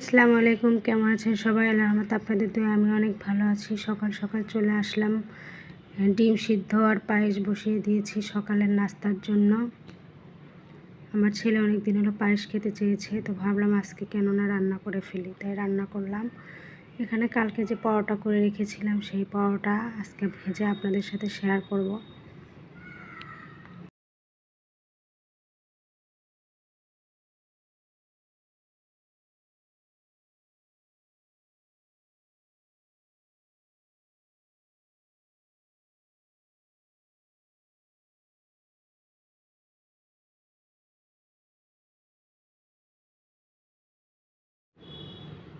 আসসালামু আলাইকুম, কেমন আছেন সবাই? আল্লাহর রহমতে আপনাদের দোয়ায় আমি অনেক ভালো আছি। সকাল সকাল চলে আসলাম, ডিম সিদ্ধ আর পায়েস বসিয়ে দিয়েছি সকালের নাস্তার জন্য। আমার ছেলে অনেক দিন হলো পায়েস খেতে চেয়েছে, তো ভাবলাম আজকে কেন না রান্না করে ফেলি, তাই রান্না করলাম। এখানে কালকে যে পরোটা করে রেখেছিলাম সেই পরোটা আজকে ভেজে আপনাদের সাথে শেয়ার করব।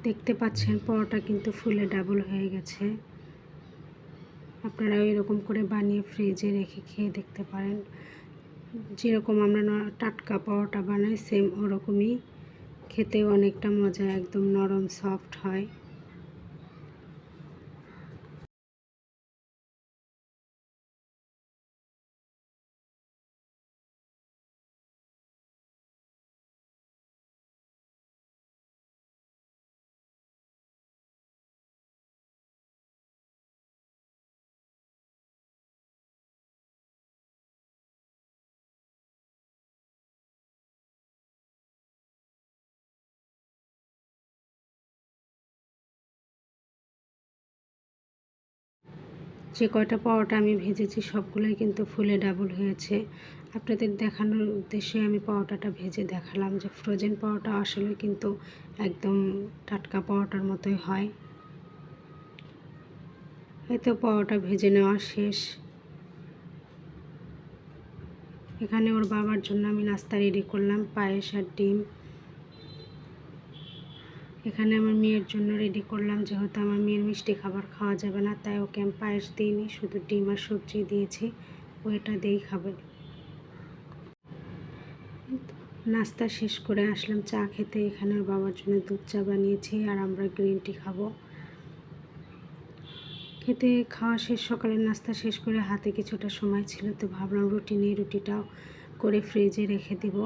দেখতে পাচ্ছেন পরোটা কিন্তু ফুলে ডাবল হয়ে গেছে। আপনারাও এরকম করে বানিয়ে ফ্রিজে রেখে খেয়ে দেখতে পারেন। যেরকম আমরা টাটকা পরোটা বানাই সেম ওরকমই খেতে, অনেকটা মজা, একদম নরম সফট হয়। যে কয়টা পরোটা আমি ভেজেছি সবগুলোই কিন্তু ফুলে ডাবল হয়েছে। আপনাদের দেখানোর উদ্দেশ্যে আমি পরোটাটা ভেজে দেখালাম যে ফ্রোজেন পরোটা আসলে কিন্তু একদম টাটকা পরোটার মতোই হয়। এই তো পরোটা ভেজে নেওয়া শেষ। এখানে ওর বাবার জন্য আমি নাস্তা রেডি করলাম, পায়েস আর ডিম। এখানে আমার মেয়ের জন্য রেডি করলাম, যেহেতু আমার মেয়ের মিষ্টি খাবার খাওয়া যাবে না, তাই ওকে আমি পায়েস দিইনি, শুধু ডিম আর সবজি দিয়েছি, ও এটা দিয়েই খাবে। নাস্তা শেষ করে আসলাম চা খেতে। এখানে ওর বাবার জন্য দুধ চা বানিয়েছি আর আমরা গ্রিন টি খাবো। খেতে খাওয়া শেষ, সকালের নাস্তা শেষ করে হাতে কিছুটা সময় ছিল, তো ভাবলাম রুটি নিয়ে রুটিটাও করে ফ্রিজে রেখে দিব।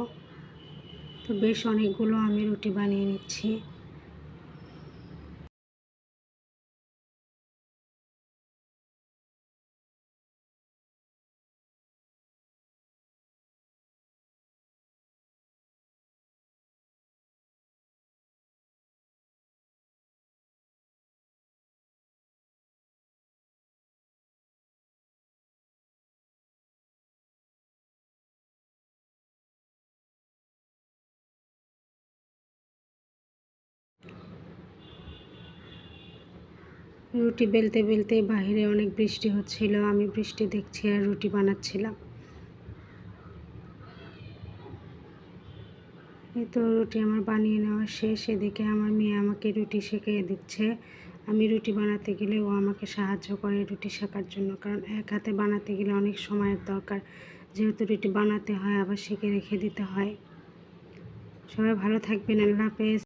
তো বেশ অনেকগুলো আমি রুটি বানিয়ে নিচ্ছি। রুটি বেলতে বেলতে বাইরে অনেক বৃষ্টি হচ্ছিল, আমি বৃষ্টি দেখছি আর রুটি বানাচ্ছিলাম। এই তো রুটি আমার বানিয়ে নেওয়া শেষ। এদিকে আমার মেয়ে আমাকে রুটি শিখিয়ে দিচ্ছে। আমি রুটি বানাতে গেলে ও আমাকে সাহায্য করে রুটি শেখার জন্য, কারণ এক হাতে বানাতে গেলে অনেক সময়ের দরকার, যেহেতু রুটি বানাতে হয় আবার শিখে রেখে দিতে হয়। সবাই ভালো থাকবেন, আল্লাহ হাফেজ।